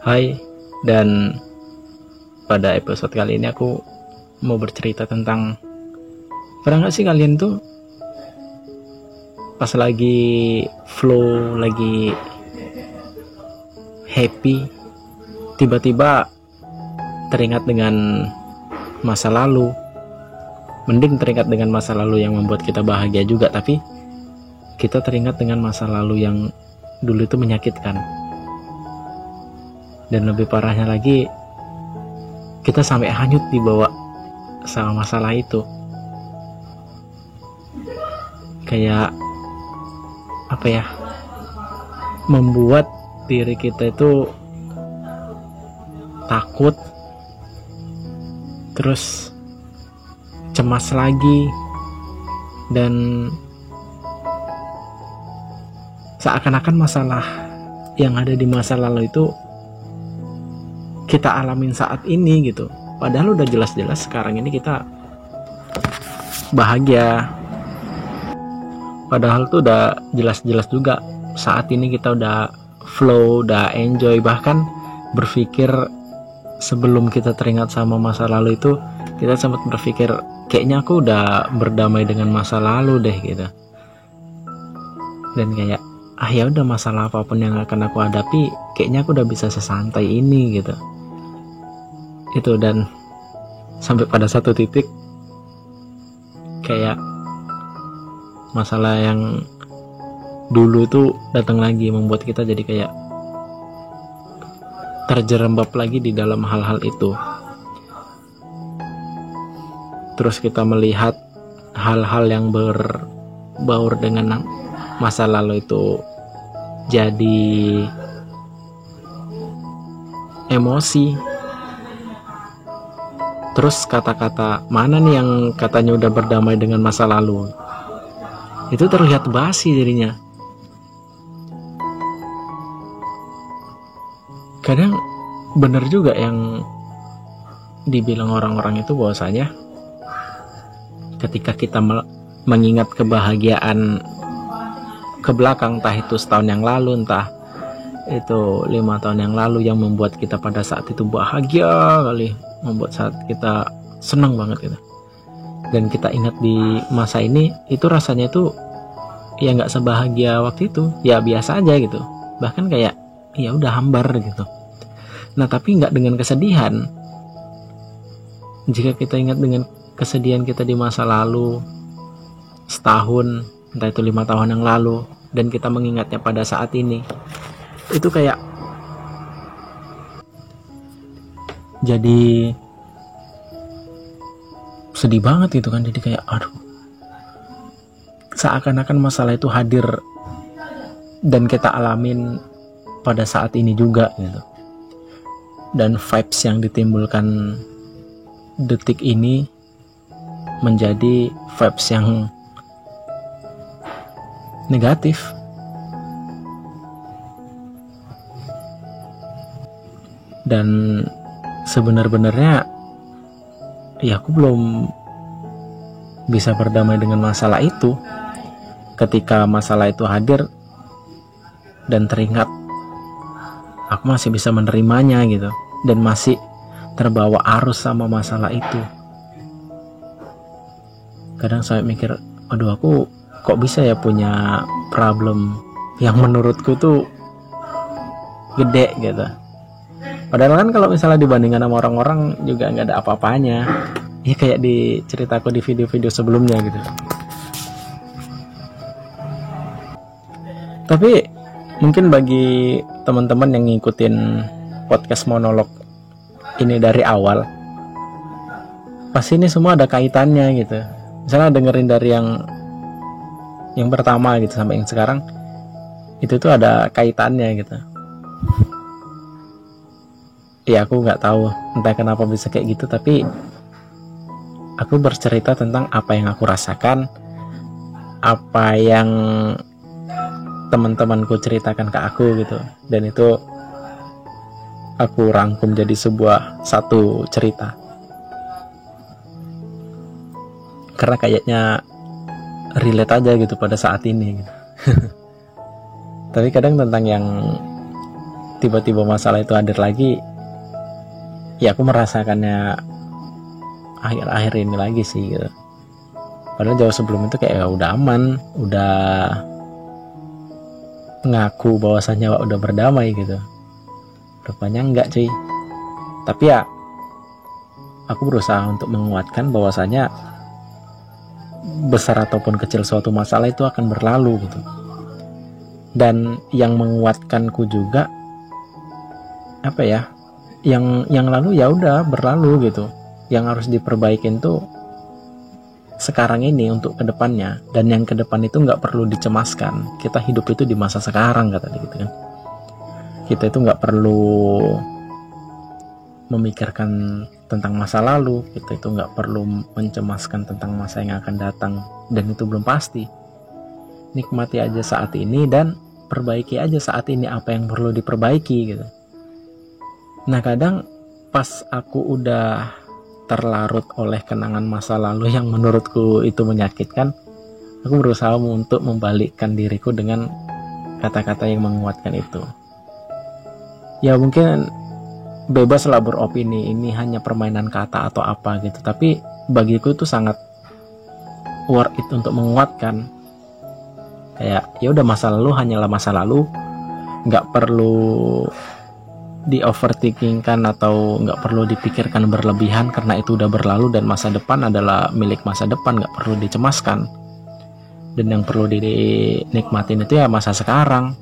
Hai, dan pada episode kali ini aku mau bercerita tentang, pernah gak sih kalian tuh pas lagi flow, lagi happy, tiba-tiba teringat dengan masa lalu. Mending teringat dengan masa lalu yang membuat kita bahagia juga, tapi kita teringat dengan masa lalu yang dulu itu menyakitkan. Dan lebih parahnya lagi, kita sampai hanyut dibawa sama masalah itu. Kayak apa ya, membuat diri kita itu takut, terus cemas lagi, dan seakan-akan masalah yang ada di masa lalu itu kita alamin saat ini gitu. Padahal udah jelas-jelas sekarang ini kita bahagia. Padahal tuh udah jelas-jelas juga saat ini kita udah flow, udah enjoy. Bahkan berpikir sebelum kita teringat sama masa lalu itu, kita sempat berpikir kayaknya aku udah berdamai dengan masa lalu deh gitu. Dan kayak ya udah, masalah apapun yang akan aku hadapi kayaknya aku udah bisa sesantai ini gitu. Itu, dan sampai pada satu titik kayak masalah yang dulu tuh datang lagi, membuat kita jadi kayak terjerembab lagi di dalam hal-hal itu. Terus kita melihat hal-hal yang berbaur dengan masa lalu itu jadi emosi. Terus kata-kata mana nih yang katanya udah berdamai dengan masa lalu, itu terlihat basi dirinya. Kadang bener juga yang dibilang orang-orang itu, bahwasanya ketika kita mengingat kebahagiaan ke belakang, entah itu setahun yang lalu, entah itu 5 tahun yang lalu, yang membuat kita pada saat itu bahagia kali, membuat saat kita senang banget gitu, dan kita ingat di masa ini, itu rasanya itu ya nggak sebahagia waktu itu, ya biasa aja gitu, bahkan kayak ya udah hambar gitu. Nah, tapi nggak dengan kesedihan. Jika kita ingat dengan kesedihan kita di masa lalu, setahun, entah itu 5 tahun yang lalu, dan kita mengingatnya pada saat ini, itu kayak jadi sedih banget gitu kan. Jadi kayak aduh, seakan-akan masalah itu hadir dan kita alamin pada saat ini juga gitu. Dan vibes yang ditimbulkan detik ini menjadi vibes yang negatif. Dan sebenar-benarnya ya aku belum bisa berdamai dengan masalah itu. Ketika masalah itu hadir dan teringat, aku masih bisa menerimanya gitu, dan masih terbawa arus sama masalah itu. Kadang saya mikir, aduh, aku kok bisa ya punya problem yang menurutku tuh gede gitu. Padahal kan kalau misalnya dibandingkan sama orang-orang juga nggak ada apa-apanya. Ya kayak di ceritaku di video-video sebelumnya gitu. Tapi mungkin bagi teman-teman yang ngikutin podcast monolog ini dari awal, pasti ini semua ada kaitannya gitu. Misalnya dengerin dari yang pertama gitu sampai yang sekarang, itu tuh ada kaitannya gitu. Ya aku nggak tahu entah kenapa bisa kayak gitu, tapi aku bercerita tentang apa yang aku rasakan, apa yang teman-temanku ceritakan ke aku gitu, dan itu aku rangkum jadi satu cerita. Karena kayaknya relate aja gitu pada saat ini gitu. Tapi kadang tentang yang tiba-tiba masalah itu hadir lagi, ya aku merasakannya akhir-akhir ini lagi sih gitu. Padahal jauh sebelum itu kayak ya udah aman, udah ngaku bahwasannya udah berdamai gitu. Rupanya enggak cuy. Tapi ya aku berusaha untuk menguatkan bahwasanya besar ataupun kecil suatu masalah itu akan berlalu gitu. Dan yang menguatkanku juga apa ya, yang lalu ya udah berlalu gitu. Yang harus diperbaikin tuh sekarang ini untuk kedepannya, dan yang ke depan itu nggak perlu dicemaskan. Kita hidup itu di masa sekarang kata gitu kan. Kita itu nggak perlu memikirkan tentang masa lalu, kita itu nggak perlu mencemaskan tentang masa yang akan datang, dan itu belum pasti. Nikmati aja saat ini dan perbaiki aja saat ini apa yang perlu diperbaiki gitu. Nah kadang pas aku udah terlarut oleh kenangan masa lalu yang menurutku itu menyakitkan, aku berusaha untuk membalikkan diriku dengan kata-kata yang menguatkan itu. Ya mungkin bebaslah beropini, ini hanya permainan kata atau apa gitu, tapi bagiku itu sangat worth it untuk menguatkan. Kayak ya udah, masa lalu hanyalah masa lalu, nggak perlu di overthinkingkan atau nggak perlu dipikirkan berlebihan, karena itu udah berlalu dan masa depan adalah milik masa depan, nggak perlu dicemaskan. Dan yang perlu dinikmatin itu ya masa sekarang,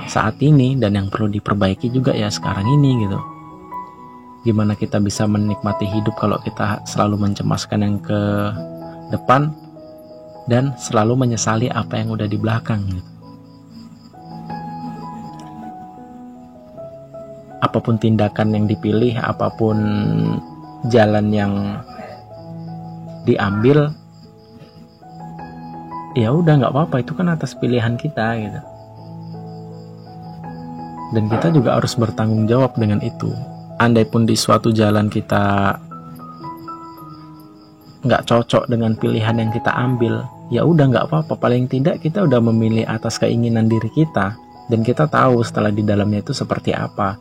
saat ini, dan yang perlu diperbaiki juga ya sekarang ini gitu. Gimana kita bisa menikmati hidup kalau kita selalu mencemaskan yang ke depan dan selalu menyesali apa yang udah di belakang gitu. Apapun tindakan yang dipilih, apapun jalan yang diambil, ya udah nggak apa-apa, itu kan atas pilihan kita gitu. Dan kita juga harus bertanggung jawab dengan itu. Andai pun di suatu jalan kita nggak cocok dengan pilihan yang kita ambil, ya udah nggak apa-apa. Paling tidak kita udah memilih atas keinginan diri kita, dan kita tahu setelah di dalamnya itu seperti apa,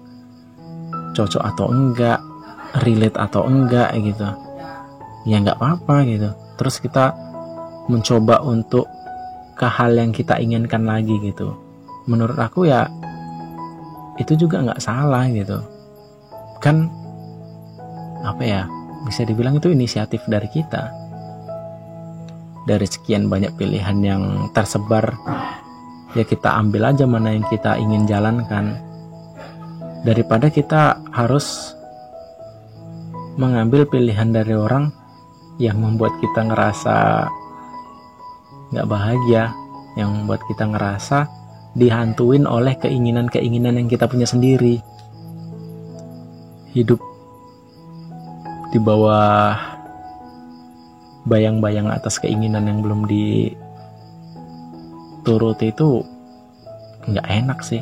cocok atau enggak, relate atau enggak gitu. Ya nggak apa-apa gitu. Terus kita mencoba untuk ke hal yang kita inginkan lagi gitu. Menurut aku ya itu juga nggak salah gitu. Kan apa ya, bisa dibilang itu inisiatif dari kita. Dari sekian banyak pilihan yang tersebar, ya kita ambil aja mana yang kita ingin jalankan, daripada kita harus mengambil pilihan dari orang yang membuat kita ngerasa nggak bahagia, yang membuat kita ngerasa dihantuin oleh keinginan-keinginan yang kita punya sendiri. Hidup di bawah bayang-bayang atas keinginan yang belum dituruti itu nggak enak sih.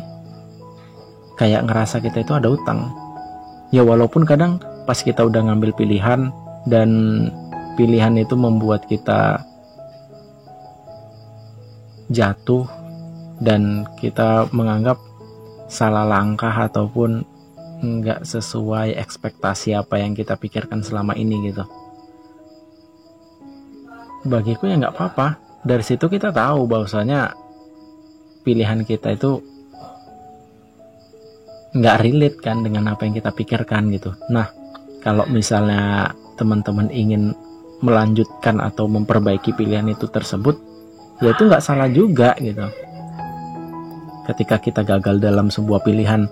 Kayak ngerasa kita itu ada utang. Ya walaupun kadang pas kita udah ngambil pilihan dan pilihan itu membuat kita jatuh dan kita menganggap salah langkah ataupun nggak sesuai ekspektasi apa yang kita pikirkan selama ini gitu. Bagiku ya nggak apa-apa. Dari situ kita tahu bahwasanya pilihan kita itu nggak relate kan dengan apa yang kita pikirkan gitu. Nah, kalau misalnya teman-teman ingin melanjutkan atau memperbaiki pilihan itu tersebut, ya itu nggak salah juga gitu. Ketika kita gagal dalam sebuah pilihan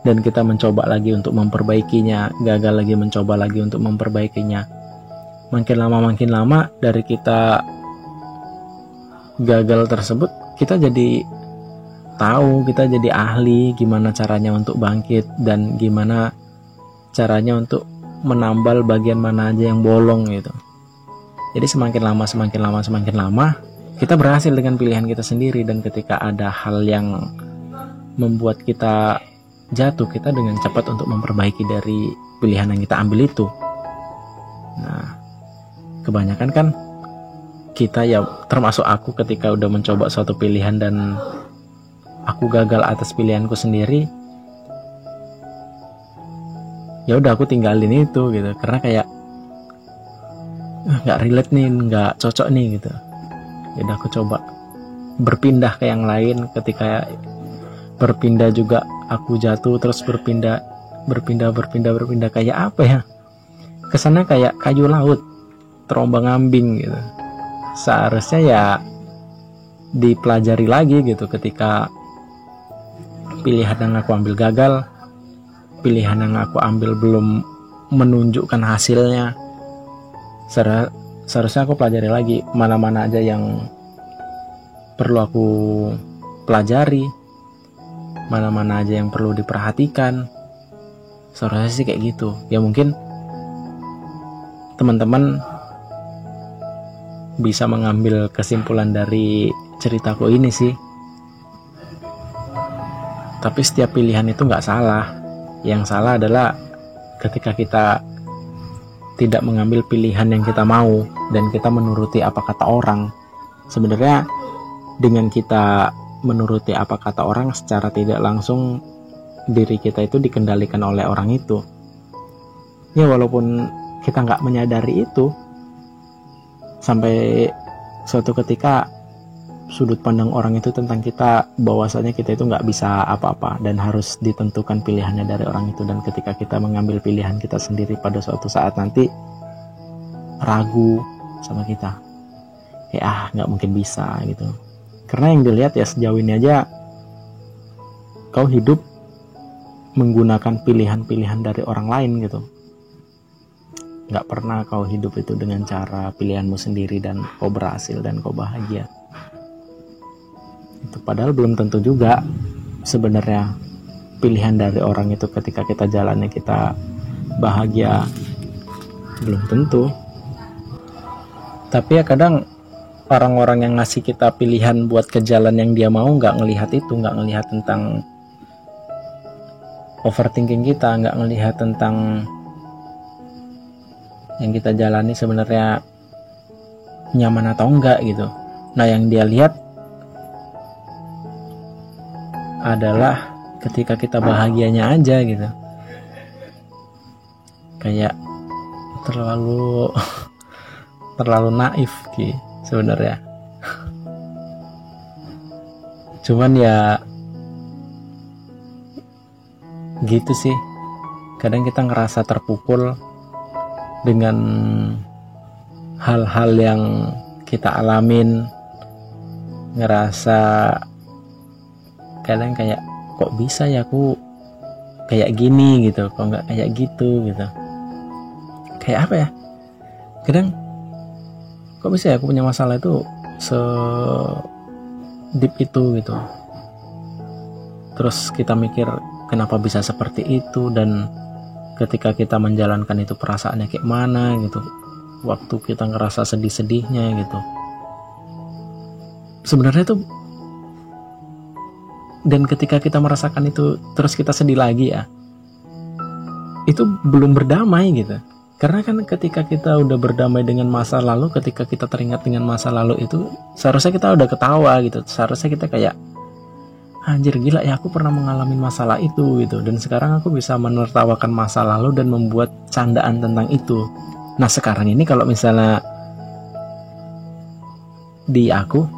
dan kita mencoba lagi untuk memperbaikinya, gagal lagi, mencoba lagi untuk memperbaikinya, makin lama dari kita gagal tersebut, kita jadi tahu, kita jadi ahli gimana caranya untuk bangkit dan gimana caranya untuk menambal bagian mana aja yang bolong gitu. Jadi semakin lama kita berhasil dengan pilihan kita sendiri. Dan ketika ada hal yang membuat kita jatuh, kita dengan cepat untuk memperbaiki dari pilihan yang kita ambil itu. Nah, kebanyakan kan kita, ya termasuk aku, ketika udah mencoba suatu pilihan dan aku gagal atas pilihanku sendiri, ya udah aku tinggalin itu gitu, karena kayak nggak relate nih, nggak cocok nih gitu. Ya udah aku coba berpindah ke yang lain. Ketika berpindah juga aku jatuh, terus berpindah kayak apa ya, kesana kayak kayu laut terombang-ambing gitu. Seharusnya ya dipelajari lagi gitu. Ketika pilihan yang aku ambil gagal, pilihan yang aku ambil belum menunjukkan hasilnya, seharusnya aku pelajari lagi mana-mana aja yang perlu aku pelajari, mana-mana aja yang perlu diperhatikan. Seharusnya sih kayak gitu. Ya mungkin teman-teman bisa mengambil kesimpulan dari ceritaku ini sih. Tapi setiap pilihan itu nggak salah. Yang salah adalah ketika kita tidak mengambil pilihan yang kita mau dan kita menuruti apa kata orang. Sebenarnya dengan kita menuruti apa kata orang, secara tidak langsung diri kita itu dikendalikan oleh orang itu. Ya walaupun kita nggak menyadari itu, sampai suatu ketika sudut pandang orang itu tentang kita bahwasanya kita itu nggak bisa apa-apa dan harus ditentukan pilihannya dari orang itu. Dan ketika kita mengambil pilihan kita sendiri, pada suatu saat nanti ragu sama kita, kayak nggak mungkin bisa gitu. Karena yang dilihat ya sejauh ini aja kau hidup menggunakan pilihan-pilihan dari orang lain gitu. Nggak pernah kau hidup itu dengan cara pilihanmu sendiri dan kau berhasil dan kau bahagia. Itu padahal belum tentu juga sebenarnya pilihan dari orang itu ketika kita jalannya kita bahagia, belum tentu. Tapi ya kadang orang-orang yang ngasih kita pilihan buat ke jalan yang dia mau nggak ngelihat itu, nggak ngelihat tentang overthinking kita, nggak ngelihat tentang yang kita jalani sebenarnya nyaman atau enggak gitu. Nah yang dia lihat adalah ketika kita bahagianya aja gitu. Kayak terlalu naif Ki sebenarnya. Cuman ya gitu sih. Kadang kita ngerasa terpukul dengan hal-hal yang kita alamin, ngerasa kadang kayak kok bisa ya aku kayak gini gitu, kok nggak kayak gitu gitu. Kayak apa ya, kadang kok bisa ya aku punya masalah itu deep itu gitu. Terus kita mikir kenapa bisa seperti itu, dan ketika kita menjalankan itu perasaannya kayak mana gitu, waktu kita ngerasa sedih-sedihnya gitu. Sebenarnya tuh, dan ketika kita merasakan itu terus kita sedih lagi ya, itu belum berdamai gitu. Karena kan ketika kita udah berdamai dengan masa lalu, ketika kita teringat dengan masa lalu itu, seharusnya kita udah ketawa gitu. Seharusnya kita kayak, anjir gila ya, aku pernah mengalami masalah itu gitu, dan sekarang aku bisa menertawakan masa lalu dan membuat candaan tentang itu. Nah sekarang ini kalau misalnya di aku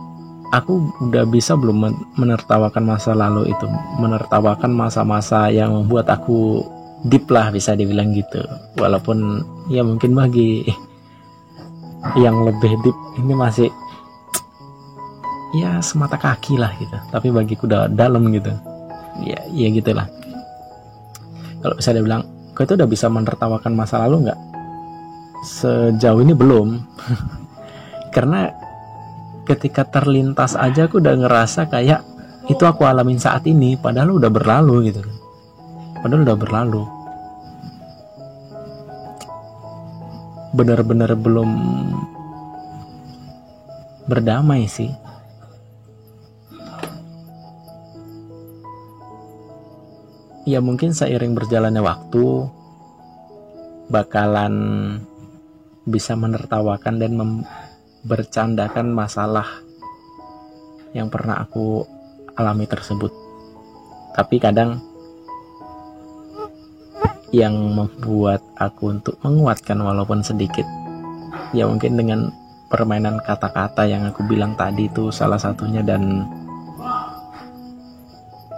udah bisa belum menertawakan masa lalu itu, menertawakan masa-masa yang membuat aku deep lah, bisa dibilang gitu. Walaupun ya mungkin bagi yang lebih deep ini masih ya semata kaki lah gitu, tapi bagiku udah dalam gitu. Ya gitulah. Kalau bisa dibilang, kau itu udah bisa menertawakan masa lalu nggak? Sejauh ini belum. Karena ketika terlintas aja aku udah ngerasa kayak itu aku alamin saat ini, padahal udah berlalu gitu. Padahal udah berlalu. Benar-benar belum berdamai sih. Ya mungkin seiring berjalannya waktu bakalan bisa menertawakan dan bercandakan masalah yang pernah aku alami tersebut. Tapi kadang yang membuat aku untuk menguatkan walaupun sedikit. Ya mungkin dengan permainan kata-kata yang aku bilang tadi itu salah satunya, dan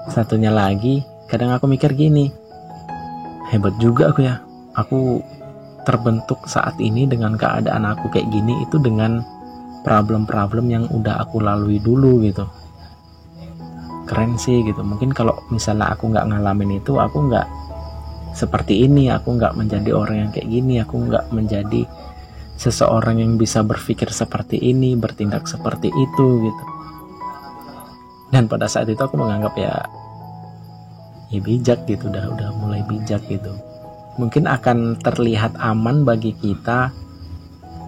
satunya lagi kadang aku mikir gini, hebat juga aku ya, aku terbentuk saat ini dengan keadaan aku kayak gini itu dengan problem-problem yang udah aku lalui dulu gitu. Keren sih gitu. Mungkin kalau misalnya aku nggak ngalamin itu, aku nggak seperti ini, aku nggak menjadi orang yang kayak gini, aku nggak menjadi seseorang yang bisa berpikir seperti ini, bertindak seperti itu gitu. Dan pada saat itu aku menganggap ya bijak gitu, udah mulai bijak gitu. Mungkin akan terlihat aman bagi kita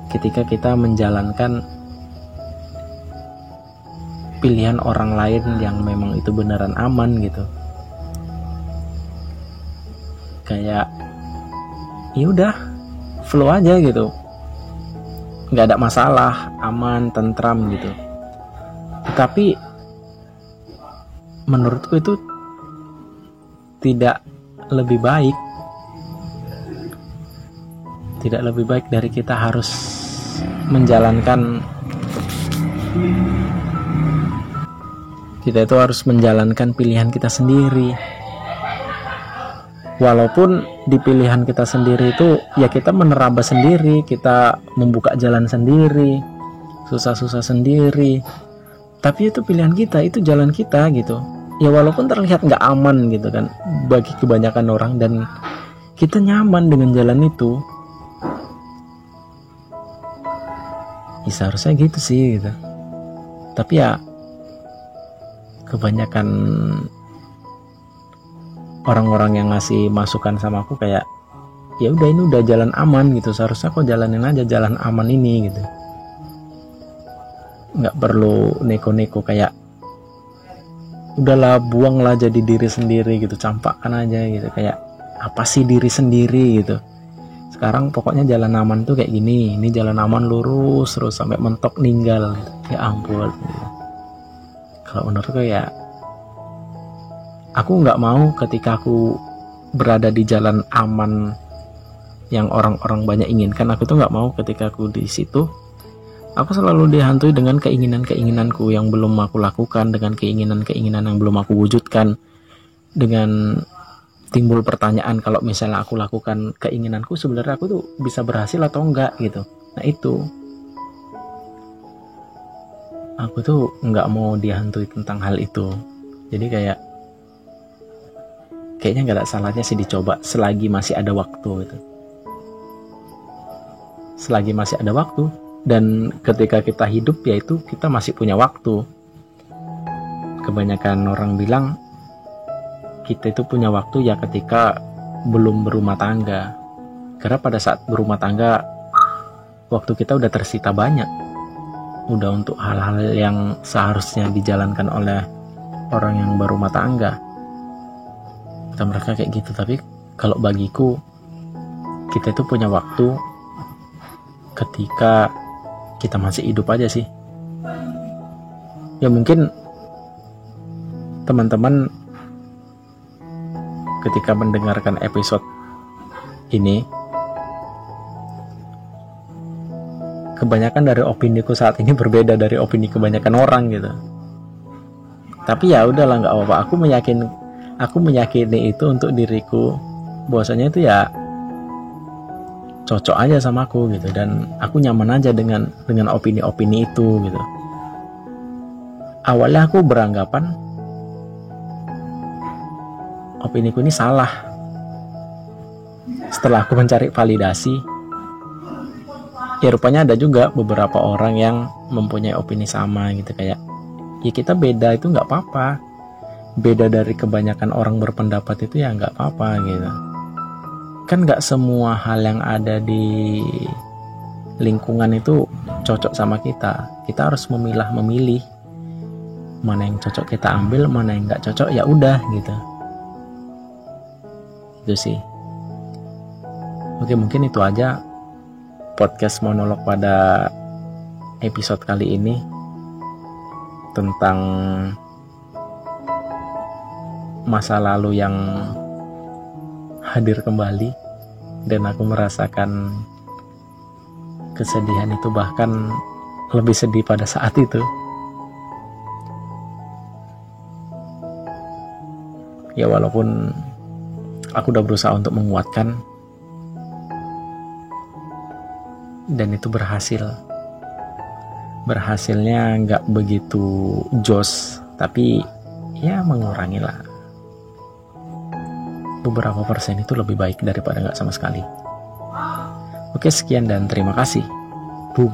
ketika kita menjalankan pilihan orang lain yang memang itu beneran aman gitu. Kayak ya udah flow aja gitu, nggak ada masalah, aman, tentram gitu. Tapi menurutku itu tidak lebih baik dari kita harus menjalankan, kita itu harus menjalankan pilihan kita sendiri. Walaupun di pilihan kita sendiri itu ya kita menerabas sendiri, kita membuka jalan sendiri, susah-susah sendiri, tapi itu pilihan kita, itu jalan kita gitu. Ya walaupun terlihat nggak aman gitu kan bagi kebanyakan orang, dan kita nyaman dengan jalan itu, ya seharusnya gitu sih gitu. Tapi ya kebanyakan orang-orang yang ngasih masukan sama aku kayak ya udah ini udah jalan aman gitu, seharusnya kok jalanin aja jalan aman ini gitu, nggak perlu neko-neko, kayak udahlah buanglah jadi diri sendiri gitu, campakkan aja gitu. Kayak apa sih diri sendiri gitu, sekarang pokoknya jalan aman tuh kayak gini, ini jalan aman lurus terus sampai mentok ninggal gitu. Ya ampun gitu. Kalau menurutku ya aku nggak mau ketika aku berada di jalan aman yang orang-orang banyak inginkan, aku tuh nggak mau ketika aku di situ aku selalu dihantui dengan keinginan-keinginanku yang belum aku lakukan, dengan keinginan-keinginan yang belum aku wujudkan, dengan timbul pertanyaan kalau misalnya aku lakukan keinginanku sebenarnya aku tuh bisa berhasil atau enggak gitu. Nah itu aku tuh nggak mau dihantui tentang hal itu. Jadi kayaknya nggak ada salahnya sih dicoba selagi masih ada waktu gitu. Selagi masih ada waktu, dan ketika kita hidup yaitu kita masih punya waktu. Kebanyakan orang bilang kita itu punya waktu ya ketika belum berumah tangga, karena pada saat berumah tangga waktu kita udah tersita banyak, udah untuk hal-hal yang seharusnya dijalankan oleh orang yang berumah tangga. Kata mereka kayak gitu. Tapi kalau bagiku kita itu punya waktu ketika kita masih hidup aja sih. Ya mungkin teman-teman ketika mendengarkan episode ini, kebanyakan dari opiniku saat ini berbeda dari opini kebanyakan orang gitu. Tapi ya udahlah, nggak apa-apa. Aku meyakini itu untuk diriku, bahwasanya itu ya cocok aja sama aku gitu, dan aku nyaman aja dengan opini-opini itu gitu. Awalnya aku beranggapan opiniku ini salah. Setelah aku mencari validasi, ya rupanya ada juga beberapa orang yang mempunyai opini sama gitu. Kayak ya kita beda itu nggak apa-apa, beda dari kebanyakan orang berpendapat itu ya nggak apa-apa gitu. Kan nggak semua hal yang ada di lingkungan itu cocok sama kita. Kita harus memilih mana yang cocok kita ambil, mana yang nggak cocok ya udah gitu. Itu sih. Oke, mungkin itu aja podcast monolog pada episode kali ini tentang masa lalu yang hadir kembali dan aku merasakan kesedihan itu, bahkan lebih sedih pada saat itu. Ya walaupun aku udah berusaha untuk menguatkan dan itu berhasil. Berhasilnya nggak begitu jos, tapi ya mengurangi lah. Beberapa persen itu lebih baik daripada nggak sama sekali. Oke, sekian dan terima kasih. Boom.